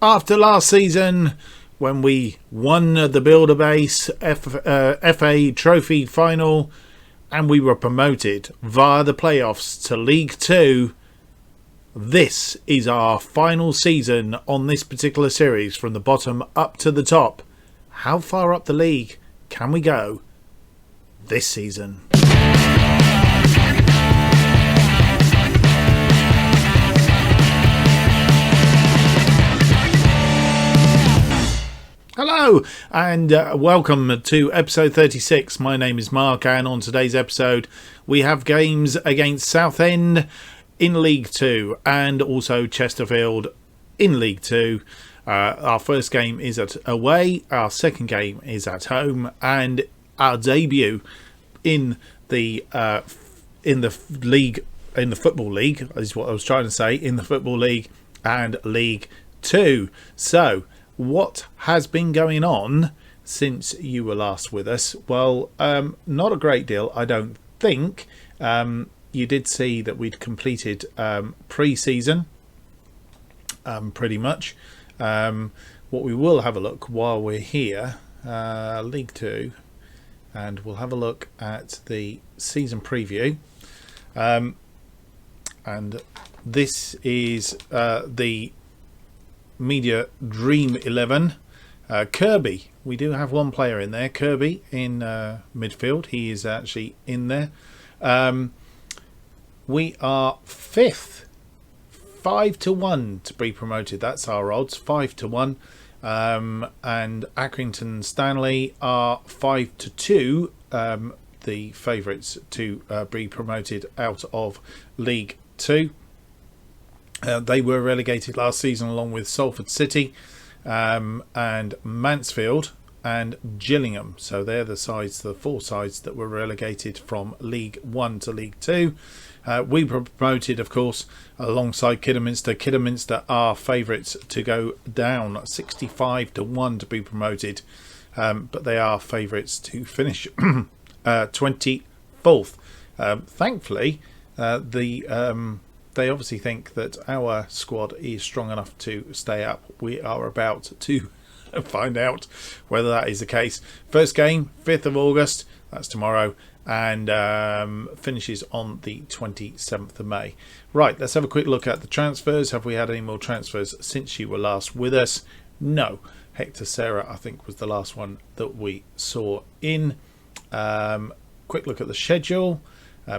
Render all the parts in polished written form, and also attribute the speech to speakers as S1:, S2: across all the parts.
S1: After last season, when we won the Builder Base FA Trophy final and we were promoted via the playoffs to League 2, this is our final season on this particular series from the bottom up to the top. How far up the league can we go this season? Hello and welcome to episode 36. My name is Mark, and on today's episode we have games against Southend in League 2 and also Chesterfield in League 2. Our first game is at away, our second game is at home, and our debut in the league, in the Football League is what I was trying to say, in the Football League and League 2. So what has been going on since you were last with us? Well, not a great deal, I don't think. You did see that we'd completed pre-season, pretty much. What we will have a look while we're here, League 2, and we'll have a look at the season preview. And this is the Media Dream 11. Kirby, we do have one player in there. Kirby in midfield. He is actually in there. We are fifth, 5-1 to be promoted. That's our odds, 5-1. And Accrington Stanley are 5-2. The favourites to be promoted out of League 2. They were relegated last season along with Salford City and Mansfield and Gillingham. So they're the four sides that were relegated from League 1 to League 2. We were promoted, of course, alongside Kidderminster. Kidderminster are favourites to go down, 65-1 to be promoted. But they are favourites to finish 24th. Thankfully, they obviously think that our squad is strong enough to stay up. We are about to find out whether that is the case. First game, 5th of August, that's tomorrow, and finishes on the 27th of May. Right, let's have a quick look at the transfers. Have we had any more transfers since you were last with us? No. Hector Serra, I think, was the last one that we saw in. Quick look at the schedule.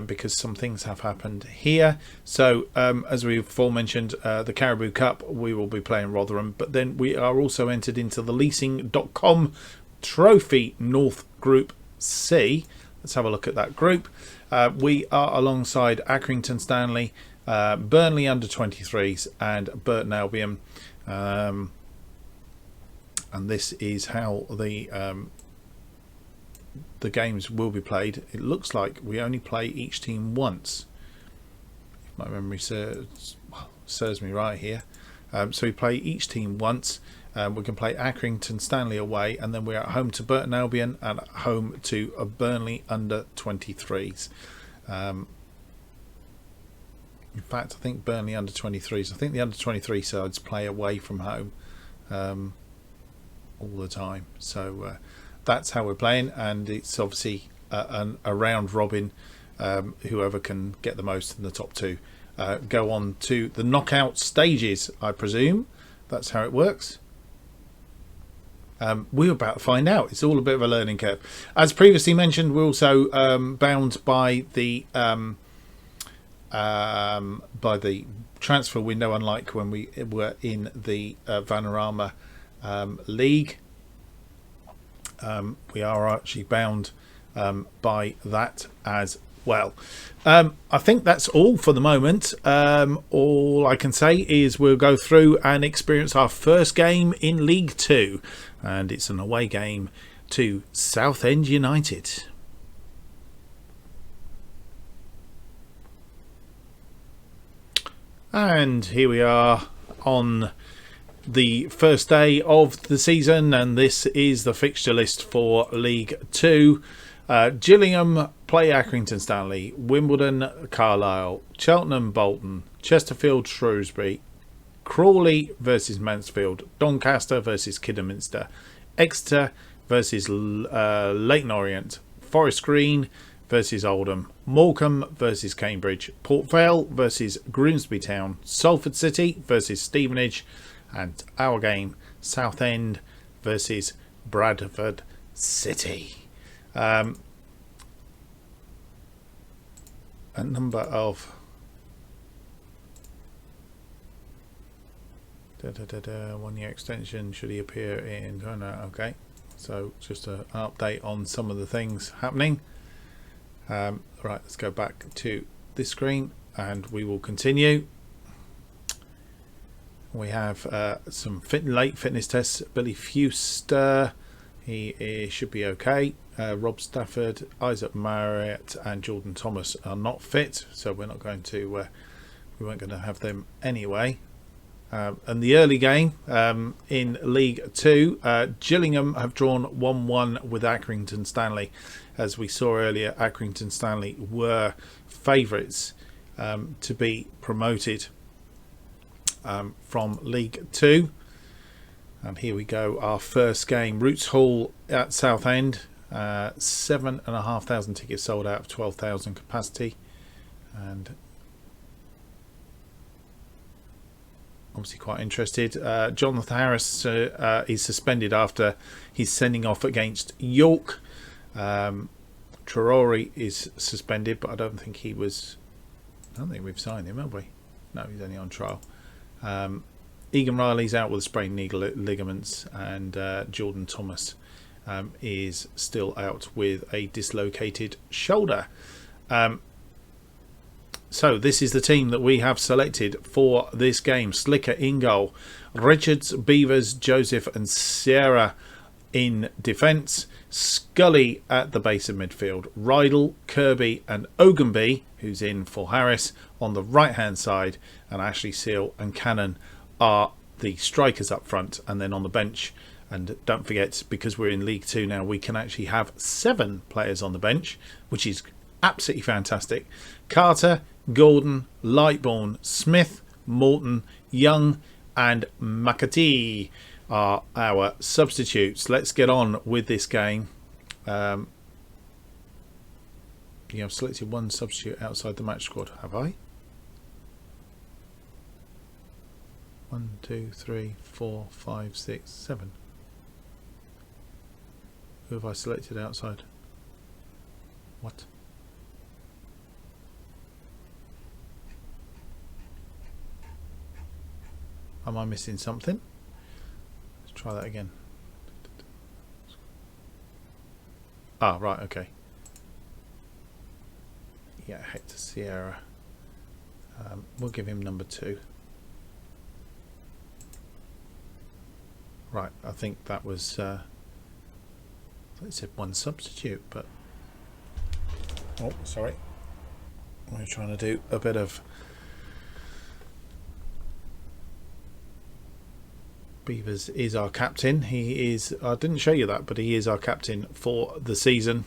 S1: Because some things have happened here. So, as we've aforementioned, the Caribou Cup, we will be playing Rotherham. But then we are also entered into the Leasing.com Trophy North Group C. Let's have a look at that group. We are alongside Accrington Stanley, Burnley under-23s and Burton Albion. And this is how the games will be played. It looks like we only play each team once, if my memory serves me right here. So we play each team once. We can play Accrington Stanley away, and then we're at home to Burton Albion and at home to Burnley under 23s. In fact, I think Burnley under 23s. I think the under 23 sides play away from home all the time. So that's how we're playing, and it's obviously a round robin. Whoever can get the most in the top two go on to the knockout stages, I presume. That's how it works. We're about to find out. It's all a bit of a learning curve. As previously mentioned, we're also bound by the transfer window, unlike when we were in the Vanarama League. We are actually bound by that as well. I think that's all for the moment. All I can say is we'll go through and experience our first game in League 2, and it's an away game to Southend United. And here we are on the first day of the season, and this is the fixture list for League 2. Gillingham play Accrington Stanley, Wimbledon Carlisle, Cheltenham Bolton, Chesterfield Shrewsbury, Crawley versus Mansfield, Doncaster versus Kidderminster, Exeter versus Leyton Orient, Forest Green versus Oldham, Morecambe versus Cambridge, Port Vale versus Grimsby Town, Salford City versus Stevenage, and our game, Southend versus Bradford City. A number of 1 year extension, should he appear in? Oh no, okay. So just an update on some of the things happening. Right, let's go back to this screen and we will continue. We have some late fitness tests. Billy Fuster, he should be okay. Rob Stafford, Isaac Marriott and Jordan Thomas are not fit, so we're not going to we weren't going to have them anyway. And the early game in League 2, Gillingham have drawn 1-1 with Accrington Stanley. As we saw earlier, Accrington Stanley were favourites to be promoted from League 2. And here we go, our first game, Roots Hall at Southend. 7,500 tickets sold out of 12,000 capacity, and obviously quite interested. Jonathan Harris is suspended after his sending off against York. Traore is suspended, but I don't think he was. I don't think we've signed him, have we? No, he's only on trial. Egan Riley's out with sprained knee ligaments, and Jordan Thomas is still out with a dislocated shoulder. So this is the team that we have selected for this game. Slicker in goal, Richards, Beavers, Joseph and Sierra in defence, Scully at the base of midfield, Rydell, Kirby and Ogunby, who's in for Harris, on the right hand side, and Ashley Seal and Cannon are the strikers up front, and then on the bench. And don't forget, because we're in League 2 now, we can actually have 7 players on the bench, which is absolutely fantastic. Carter, Gordon, Lightbourne, Smith, Morton, Young and McAtee are our substitutes. Let's get on with this game. I've selected one substitute outside the match squad, have I? 1, 2, 3, 4, 5, 6, 7. Who have I selected outside? What? Am I missing something? Let's try that again. Ah, right, okay. Yeah, Hector Sierra. We'll give him number 2. Right, I think that was it said one substitute, but oh, sorry, we're trying to do a bit of Beavers is our captain. He is, I didn't show you that, but he is our captain for the season.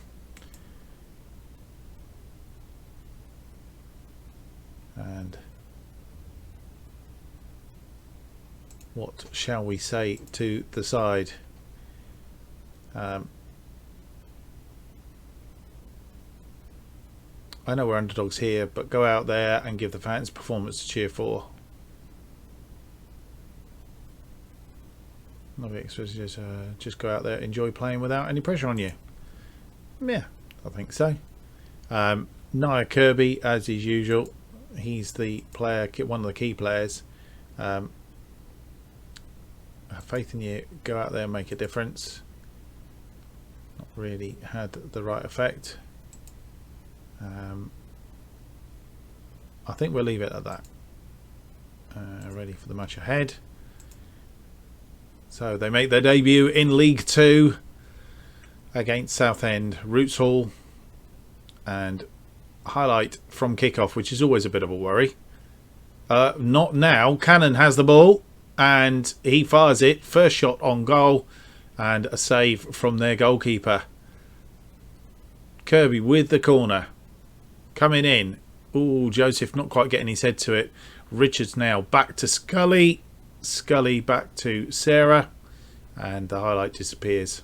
S1: And what shall we say to the side? I know we're underdogs here, but go out there and give the fans performance to cheer for. Just go out there, enjoy playing without any pressure on you. Yeah, I think so. Nia Kirby, as is usual, he's the player, one of the key players. I have faith in you. Go out there and make a difference. Not really had the right effect. I think we'll leave it at that. Ready for the match ahead. So they make their debut in League 2 against Southend, Roots Hall, and highlight from kickoff, which is always a bit of a worry. Not now. Cannon has the ball and he fires it. First shot on goal and a save from their goalkeeper. Kirby with the corner. Coming in. Ooh, Joseph not quite getting his head to it. Richards now back to Scully. Scully back to Sarah, and the highlight disappears.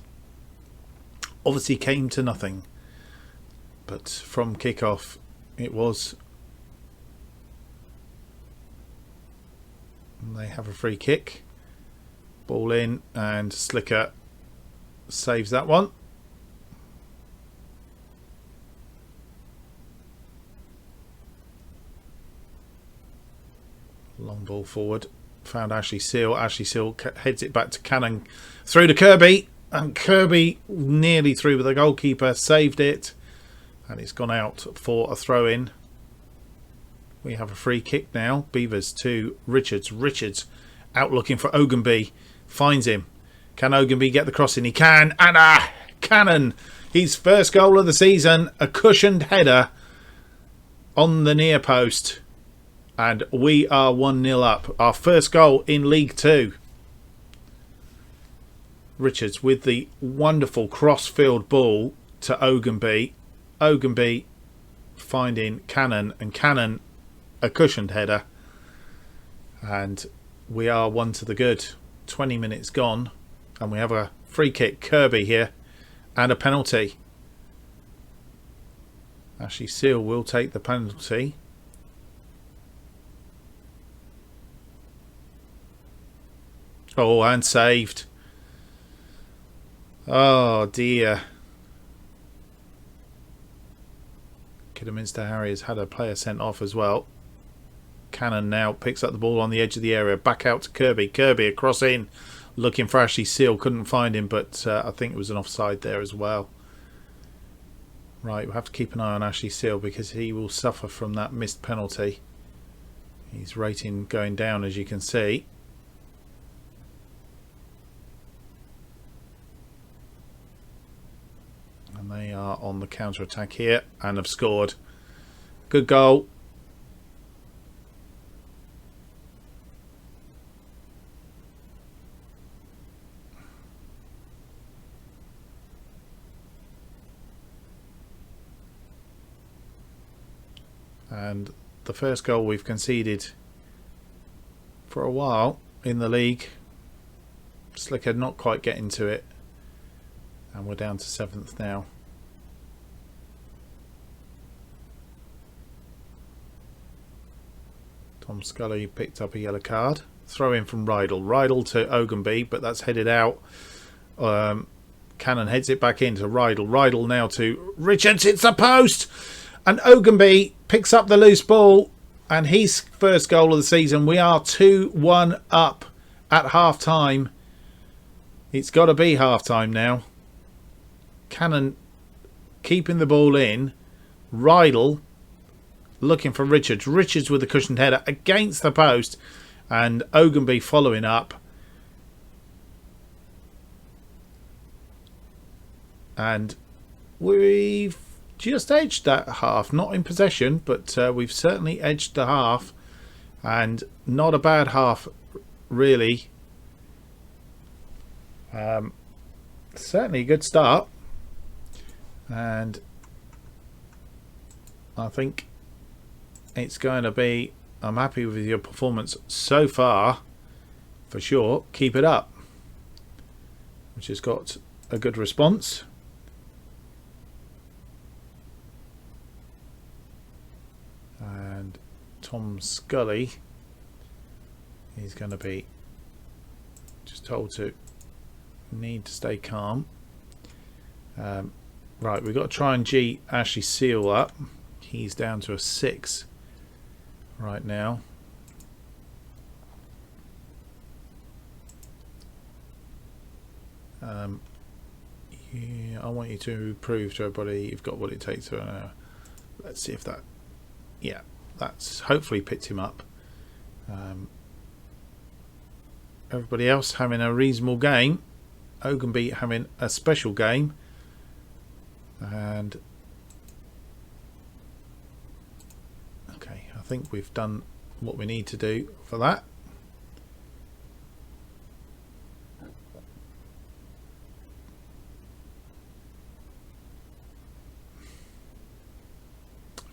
S1: Obviously came to nothing, but from kickoff it was. And they have a free kick. Ball in, and Slicker saves that one. Long ball forward. Found Ashley Seal. Ashley Seal heads it back to Cannon. Through to Kirby. And Kirby nearly through, but the goalkeeper saved it. And it's gone out for a throw-in. We have a free kick now. Beavers to Richards. Richards out looking for Ogunby. Finds him. Can Ogunby get the cross in? He can. And Cannon. His first goal of the season. A cushioned header on the near post. And we are 1-0 up. Our first goal in League Two. Richards with the wonderful cross-field ball to Ogunby. Ogunby finding Cannon, and Cannon a cushioned header. And we are 1 to the good. 20 minutes gone. And we have a free kick. Kirby here. And a penalty. Ashley Seal will take the penalty. Oh, and saved. Oh dear. Kidderminster Harriers had a player sent off as well. Cannon now picks up the ball on the edge of the area. Back out to Kirby. Kirby across in. Looking for Ashley Seal. Couldn't find him, but I think it was an offside there as well. Right, we'll have to keep an eye on Ashley Seal because he will suffer from that missed penalty. His rating going down, as you can see. And they are on the counter-attack here and have scored. Good goal. And the first goal we've conceded for a while in the league. Slicker not quite getting to it. And we're down to 7th now. Tom Scully picked up a yellow card. Throw in from Rydell. Rydell to Ogunby, but that's headed out. Cannon heads it back into Rydell. Rydell now to Richards. It's a post! And Ogunby picks up the loose ball. And his first goal of the season. We are 2-1 up at half-time. It's got to be half-time now. Cannon keeping the ball in. Rydell looking for Richards. Richards with a cushioned header against the post. And Ogunby following up. And we've just edged that half. Not in possession, but we've certainly edged the half. And not a bad half, really. Certainly a good start. And I think it's going to be, I'm happy with your performance so far, for sure. Keep it up. Which has got a good response. And Tom Scully is going to be just told to need to stay calm. Right, we've got to try and G Ashley Seal up. He's down to a 6 right now. Yeah, I want you to prove to everybody you've got what it takes to. Let's see if that. Yeah, that's hopefully picked him up. Everybody else having a reasonable game. Ogunby having a special game. And okay, I think we've done what we need to do for that.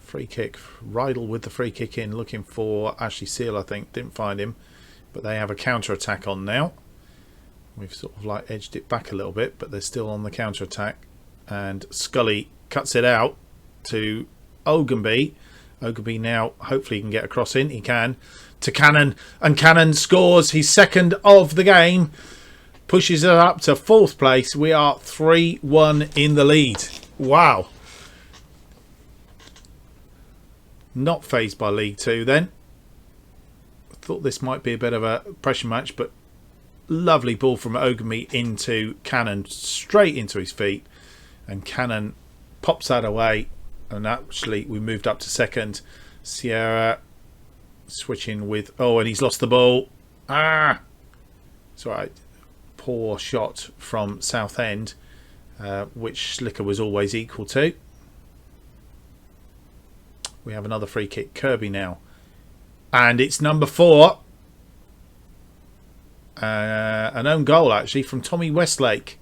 S1: Free kick. Rydell with the free kick in, looking for Ashley Seal, I think. Didn't find him. but they have a counter attack on now. We've sort of like edged it back a little bit, but they're still on the counter attack. And Scully cuts it out to Ogunby. Ogunby now hopefully can get a cross in. He can. To Cannon. And Cannon scores his second of the game. Pushes it up to 4th place. We are 3-1 in the lead. Wow. Not phased by League 2 then. I thought this might be a bit of a pressure match, but lovely ball from Ogunby into Cannon, straight into his feet. And Cannon pops that away. And actually we moved up to 2nd. Sierra switching with... Oh, and he's lost the ball. Ah! It's all right. Poor shot from Southend, which Slicker was always equal to. We have another free kick. Kirby now. And it's number 4. An own goal, actually, from Tommy Westlake.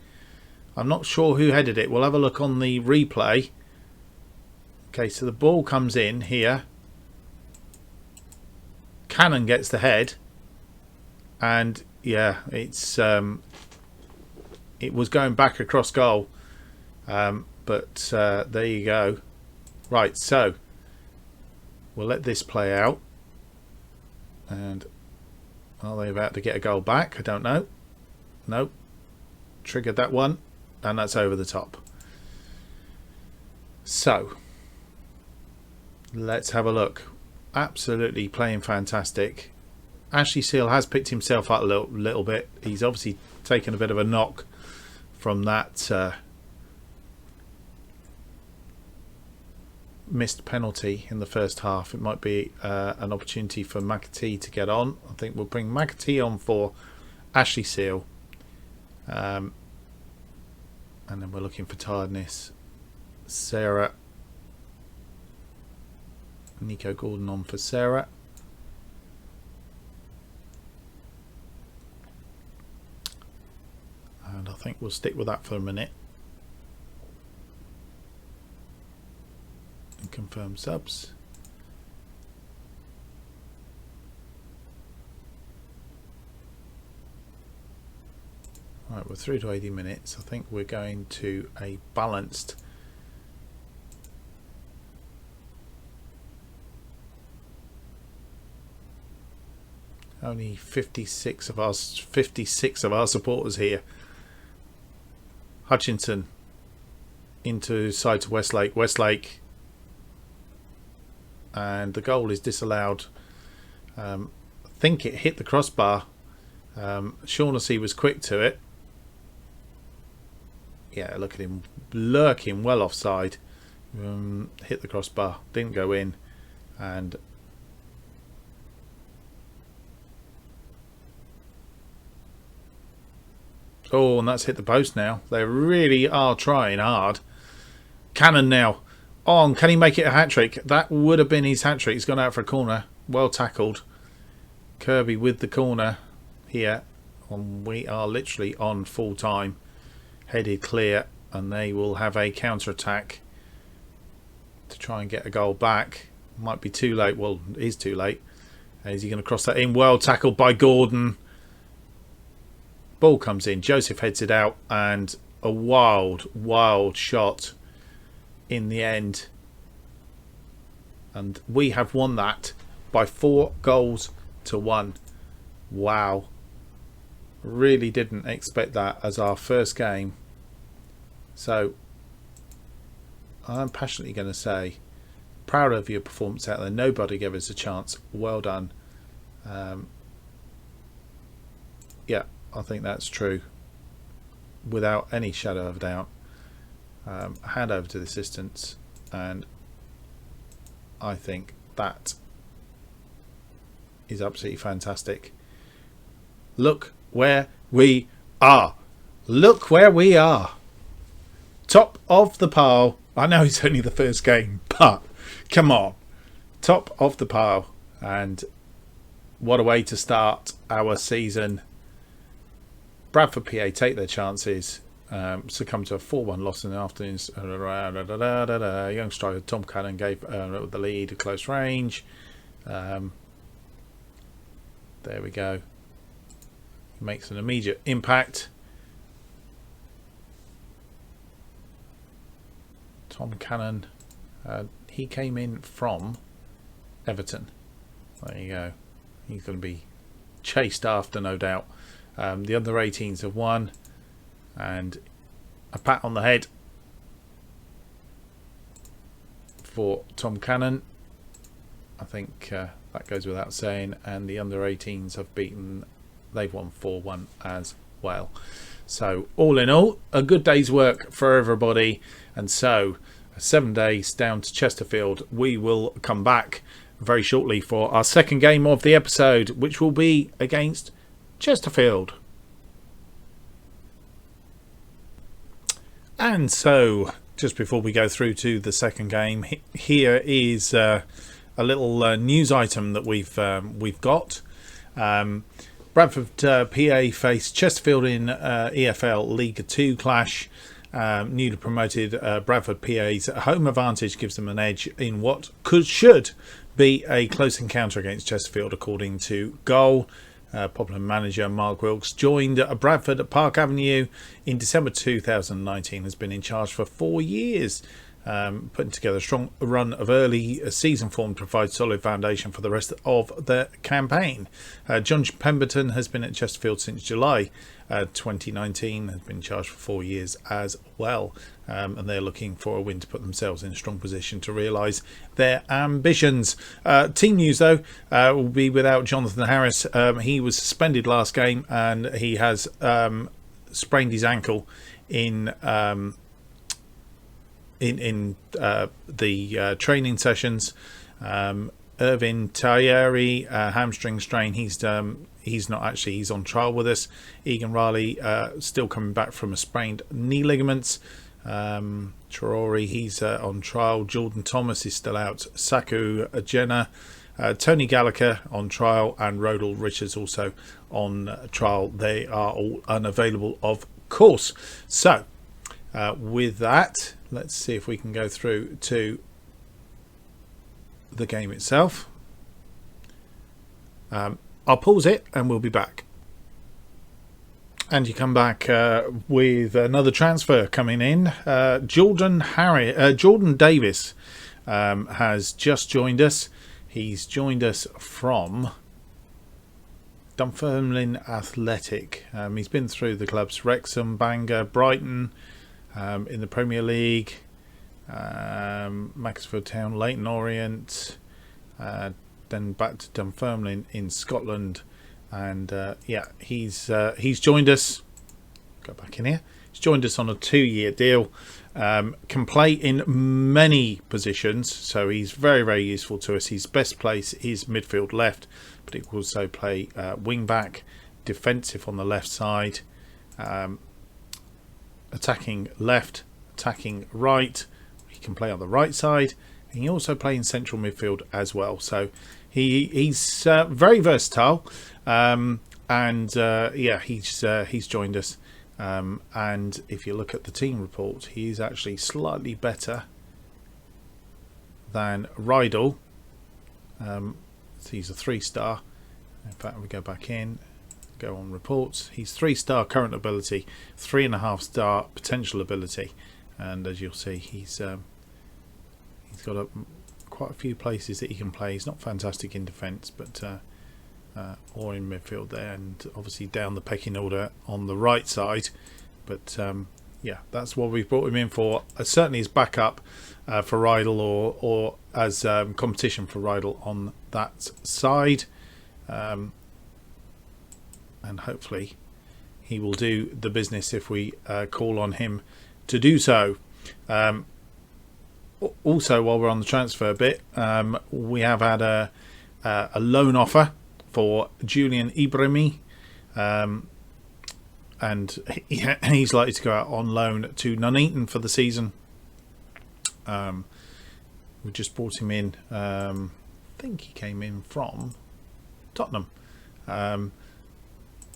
S1: I'm not sure who headed it. We'll have a look on the replay. Okay, so the ball comes in here. Cannon gets the head. And, yeah, it's... it was going back across goal. But there you go. Right, so... We'll let this play out. And are they about to get a goal back? I don't know. Nope. Triggered that one. And that's over the top. So, let's have a look. Absolutely playing fantastic. Ashley Seal has picked himself up a little bit. He's obviously taken a bit of a knock from that missed penalty in the first half. It might be an opportunity for McAtee to get on. I think we'll bring McAtee on for Ashley Seal. And then we're looking for tiredness. Sarah. Nico Gordon on for Sarah. And I think we'll stick with that for a minute. And confirm subs. Right, we're through to 80 minutes. I think we're going to a balanced only 56 of our supporters here. Hutchinson into side to Westlake. Westlake, and the goal is disallowed. I think it hit the crossbar. Shaughnessy was quick to it. Yeah, look at him lurking well offside. Hit the crossbar, didn't go in, and oh, and that's hit the post now. They really are trying hard. Cannon now on. Can he make it a hat-trick? That would have been his hat-trick. He's gone out for a corner. Well tackled. Kirby with the corner here. We are literally on full time. Headed clear, and they will have a counter-attack to try and get a goal back. Might be too late. Well, it is too late. Is he going to cross that in? Well tackled by Gordon. Ball comes in. Joseph heads it out, and a wild shot in the end. And we have won that by 4-1. Wow. Really didn't expect that as our first game. So I'm passionately going to say, proud of your performance out there. Nobody gave us a chance. Well done. Yeah, I think that's true without any shadow of doubt. Hand over to the assistants, and I think that is absolutely fantastic. Look where we are. Look where we are. Top of the pile. I know it's only the first game, but come on. Top of the pile. And what a way to start our season. Bradford PA take their chances. Succumb to a 4-1 loss in the afternoon. Young striker Tom Cannon gave the lead at close range. There we go. makes an immediate impact. Tom Cannon, he came in from Everton. There you go. He's going to be chased after, no doubt. The under 18s have won, and a pat on the head for Tom Cannon. I think that goes without saying. And the under 18s have beaten, they've won 4-1 as well. So all in all, a good day's work for everybody. And so 7 days down to Chesterfield. We will come back very shortly for our second game of the episode, which will be against Chesterfield. And so just before we go through to the second game, here is a little news item that we've got. Bradford PA face Chesterfield in EFL League 2 clash. Newly promoted Bradford PA's home advantage gives them an edge in what should be a close encounter against Chesterfield, according to Goal. Popular manager Mark Wilkes joined Bradford Park Avenue in December 2019, has been in charge for 4 years, putting together a strong run of early season form to provide solid foundation for the rest of the campaign. John Pemberton has been at Chesterfield since July 2019, has been in charge for 4 years as well, and they're looking for a win to put themselves in a strong position to realise their ambitions. Team news though will be without Jonathan Harris. He was suspended last game and he has sprained his ankle in the training sessions. Irvin Tayeri, hamstring strain. He's not actually, he's on trial with us. Egan Riley still coming back from a sprained knee ligaments. Traore, he's on trial. Jordan Thomas is still out. Saku Jenna, Tony Gallagher on trial, and Rodal Richards also on trial. They are all unavailable, of course. So with that, let's see if we can go through to the game itself. I'll pause it and we'll be back. And you come back with another transfer coming in. Jordan Davis has just joined us. He's joined us from Dunfermline Athletic. He's been through the clubs Wrexham, Bangor, Brighton in the Premier League, Macclesfield Town, Leyton Orient, then back to Dunfermline in Scotland, and he's joined us. Go back in here. He's joined us on a 2-year deal. Can play in many positions, so he's very, very useful to us. His best place is midfield left, but he will also play wing back, defensive on the left side, attacking left, attacking right. He can play on the right side, and he also plays in central midfield as well. So he's very versatile, and he's joined us. And if you look at the team report, he's actually slightly better than Rydal. So he's a 3-star. In fact, we go back in, go on reports. He's 3-star current ability, 3.5-star potential ability, and as you'll see, he's got quite a few places that he can play. He's not fantastic in defence, but or in midfield there, and obviously down the pecking order on the right side. But that's what we've brought him in for. Certainly as backup for Rydal, or as competition for Rydal on that side, and hopefully he will do the business if we call on him to do so. Also, while we're on the transfer bit, we have had a loan offer for Julian Ibrahimi, and he's likely to go out on loan to Nuneaton for the season. We just brought him in. I think he came in from Tottenham.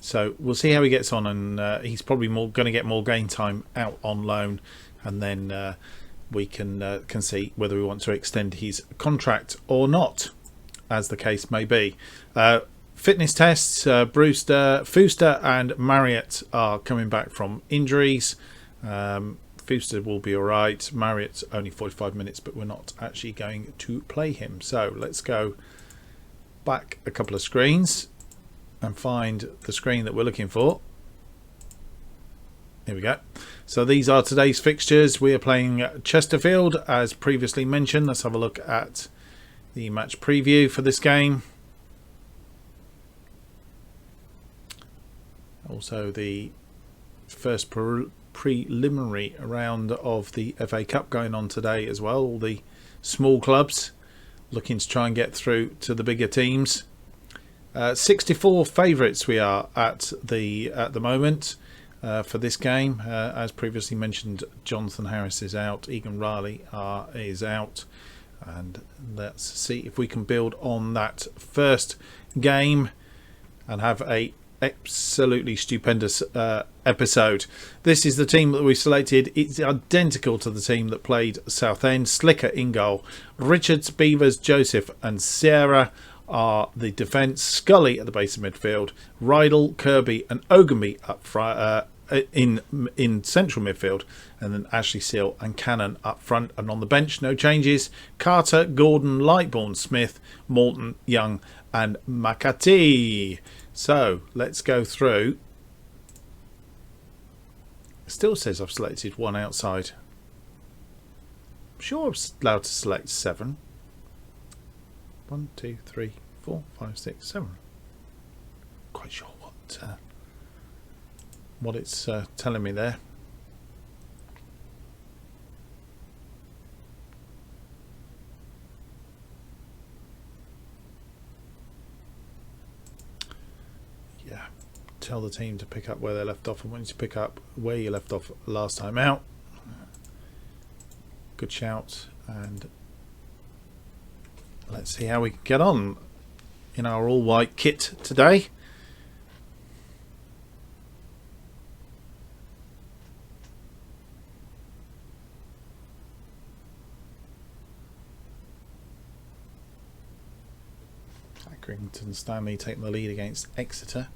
S1: So we'll see how he gets on, and he's probably going to get more game time out on loan, and then we can see whether we want to extend his contract or not, as the case may be. Fitness tests, Brewster, Fuster and Marriott are coming back from injuries. Fuster will be alright. Marriott's only 45 minutes, but we're not actually going to play him. So let's go back a couple of screens and find the screen that we're looking for. Here we go. So these are today's fixtures. We are playing Chesterfield, as previously mentioned. Let's have a look at the match preview for this game. Also the first preliminary round of the FA Cup going on today as well. All the small clubs looking to try and get through to the bigger teams. 64 favourites we are at the moment for this game. As previously mentioned, Jonathan Harris is out, Egan Riley is out, and let's see if we can build on that first game and have a absolutely stupendous episode. This is the team that we selected. It's identical to the team that played Southend. Slicker in goal, Richards, Beavers, Joseph and Sarah are the defence. Scully at the base of midfield, Rydell, Kirby and Ogunby up front, in central midfield, and then Ashley Seal and Cannon up front. And on the bench, no changes: Carter, Gordon, Lightbourne, Smith, Morton, Young and Makati. So let's go through. It still says I've selected one outside. I'm sure I'm allowed to select 7. 1, 2, 3, 4, 5, 6, 7. Quite sure what it's telling me there. Yeah, tell the team to pick up where they left off. I want you to pick up where you left off last time out. Good shout. And let's see how we get on in our all white kit today. Accrington Stanley taking the lead against Exeter.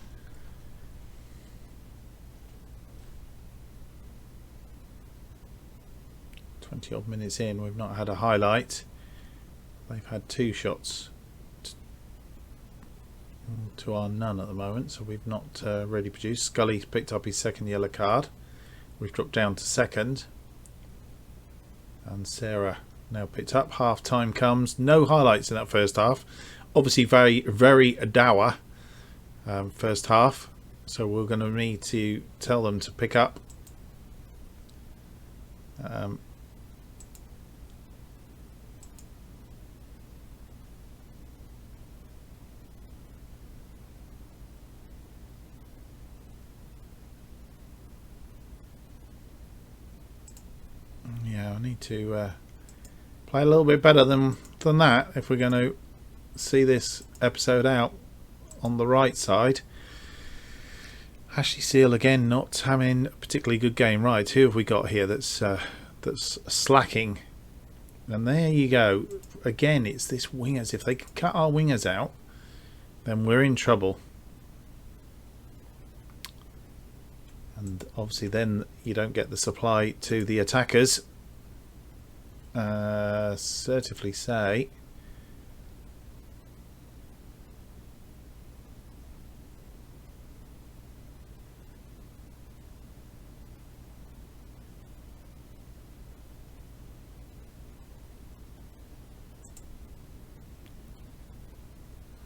S1: Odd minutes in, we've not had a highlight. They've had 2 shots to our none at the moment, so we've not really produced. Scully's picked up his 2nd yellow card. We've dropped down to 2nd, and Sarah now picked up. Half time comes, no highlights in that first half. Obviously very dour first half, so we're going to need to tell them to pick up. Yeah, I need to play a little bit better than that if we're going to see this episode out on the right side. Ashley Seal again not having a particularly good game. Right, who have we got here that's slacking? And there you go. Again, it's this wingers. If they can cut our wingers out, then we're in trouble. And obviously then you don't get the supply to the attackers. Certifully say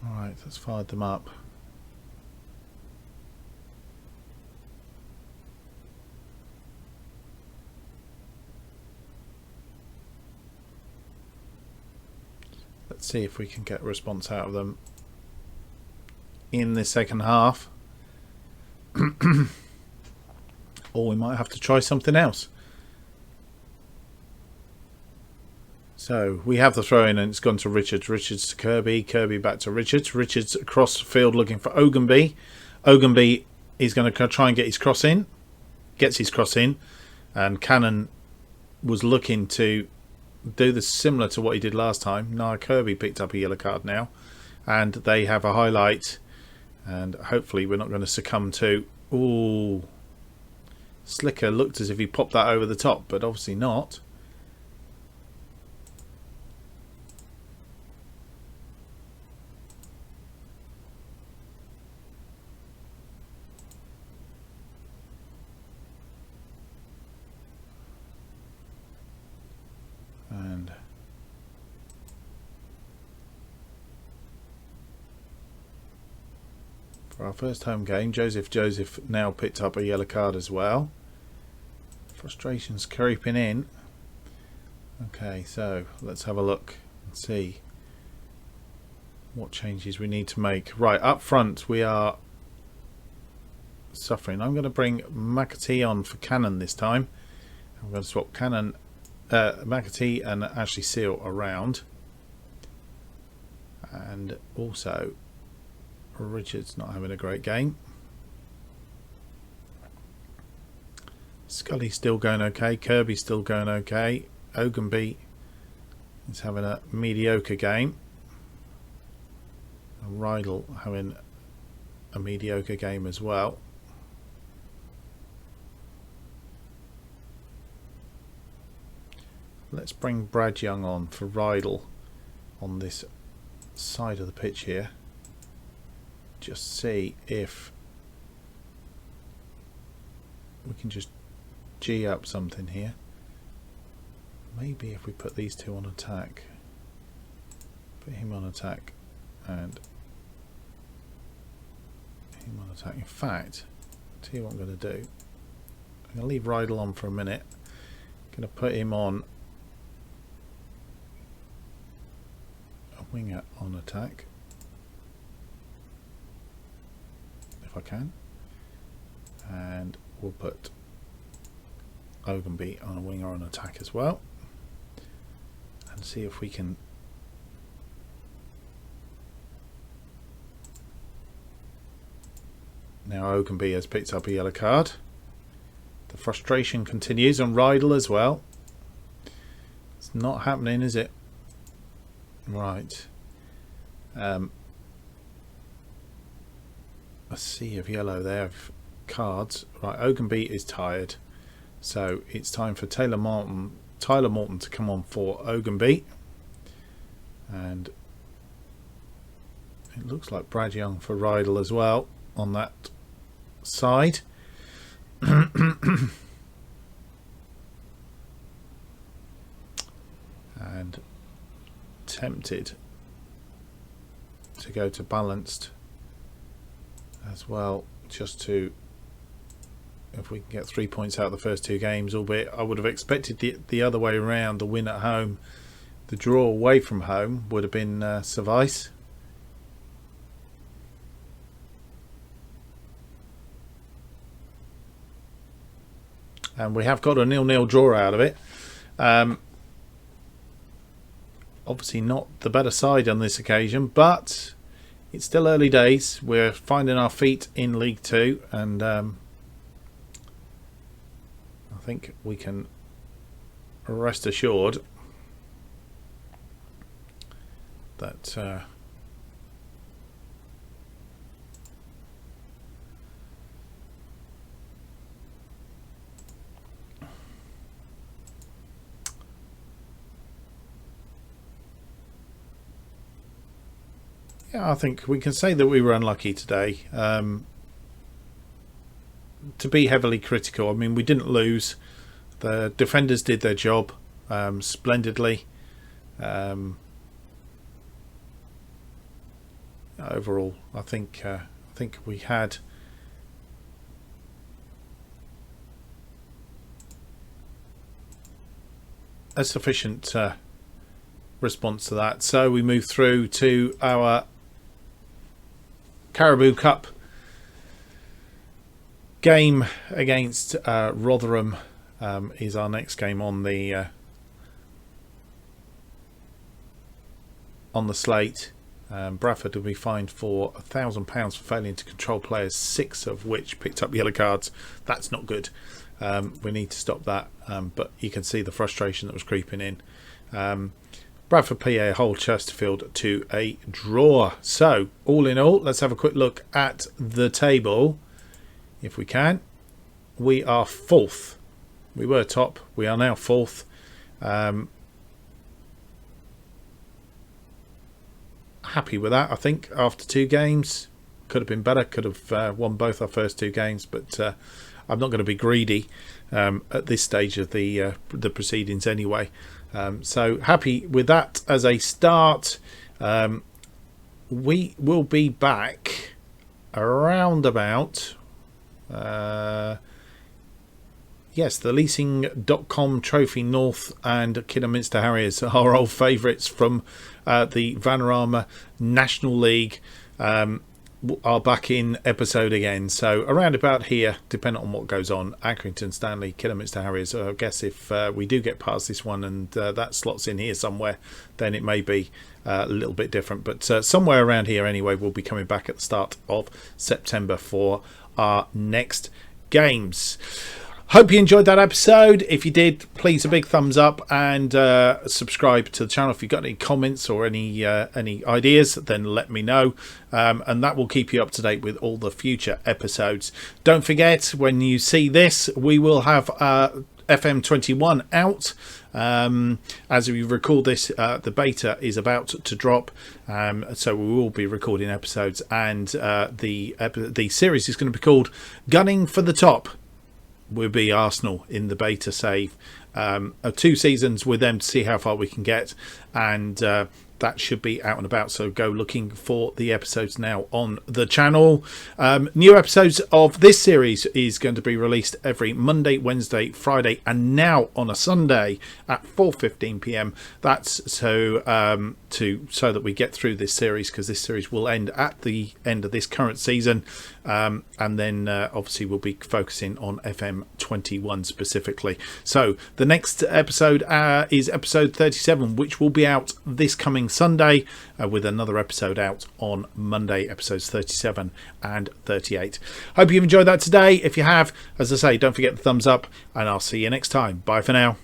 S1: alright, let's fire them up. Let's see if we can get a response out of them in the second half. Or we might have to try something else. So we have the throw in and it's gone to Richards. Richards to Kirby. Kirby back to Richards. Richards across the field looking for Ogunby. Ogunby is going to try and get his cross in. Gets his cross in. And Cannon was looking to do this similar to what he did last time. Now Kirby picked up a yellow card now, and they have a highlight and hopefully we're not going to succumb to. Ooh, Slicker looked as if he popped that over the top, but obviously not. And for our first home game, Joseph now picked up a yellow card as well. Frustration's creeping in. Okay, so let's have a look and see what changes we need to make. Right, up front we are suffering. I'm going to bring McAtee on for Cannon this time. I'm going to swap Cannon, McAtee and Ashley Seal around. And also Richard's not having a great game. Scully's still going okay. Kirby's still going okay. Ogunby is having a mediocre game. And Rydell having a mediocre game as well. Let's bring Brad Young on for Rydell on this side of the pitch here. Just see if we can just G up something here. Maybe if we put these two on attack, put him on attack and him on attack. In fact, I'll tell you what I'm going to do. I'm going to leave Rydell on for a minute. I'm going to put him on a winger on attack, if I can, and we'll put Ogunby on a winger on attack as well, and see if we can now. Ogunby has picked up a yellow card. The frustration continues on Rydell as well. It's not happening, is it? Right. A sea of yellow there of cards. Right, Ogunby is tired, so it's time for Tyler Morton to come on for Ogunby, and it looks like Brad Young for Rydell as well on that side. And tempted to go to balanced as well, just to, if we can get 3 points out of the first two games, albeit I would have expected the other way around, the win at home. The draw away from home would have been suffice. And we have got a 0-0 draw out of it. Obviously not the better side on this occasion, but it's still early days. We're finding our feet in League Two, and I think we can rest assured that I think we can say that we were unlucky today. To be heavily critical, I mean, we didn't lose. The defenders did their job splendidly. Overall, I think we had a sufficient response to that. So we move through to our Caribou Cup game against Rotherham. Is our next game on the slate. Bradford will be fined for £1,000 for failing to control players, 6 of which picked up yellow cards. That's not good. We need to stop that. But you can see the frustration that was creeping in. Bradford PA hold Chesterfield to a draw. So all in all, let's have a quick look at the table if we can. We are fourth. We were top, we are now fourth. Happy with that, I think. After 2 games, could have been better, could have won both our first 2 games, but I'm not going to be greedy at this stage of the proceedings anyway. So happy with that as a start. We will be back around about yes, the leasing.com Trophy North and Kidderminster Harriers, our old favourites from the Vanarama National League, are back in episode again. So around about here, depending on what goes on, Accrington Stanley, Kidderminster Harriers. I guess if we do get past this one and that slots in here somewhere, then it may be a little bit different. But somewhere around here anyway, we'll be coming back at the start of September for our next games. Hope you enjoyed that episode. If you did, please a big thumbs up and subscribe to the channel. If you've got any comments or any ideas, then let me know, and that will keep you up to date with all the future episodes. Don't forget, when you see this, we will have FM21 out. As we record this, the beta is about to drop, so we will be recording episodes, and the series is going to be called Gunning for the Top. Will be Arsenal in the beta save. 2 seasons with them to see how far we can get, and that should be out and about, so go looking for the episodes now on the channel. New episodes of this series is going to be released every Monday, Wednesday, Friday, and now on a Sunday at 4:15 p.m. That's so that we get through this series, because this series will end at the end of this current season, and then obviously we'll be focusing on FM21 specifically. So the next episode is episode 37, which will be out this coming Sunday, with another episode out on Monday, episodes 37 and 38. Hope you've enjoyed that today. If you have, as I say, don't forget the thumbs up, and I'll see you next time. Bye for now.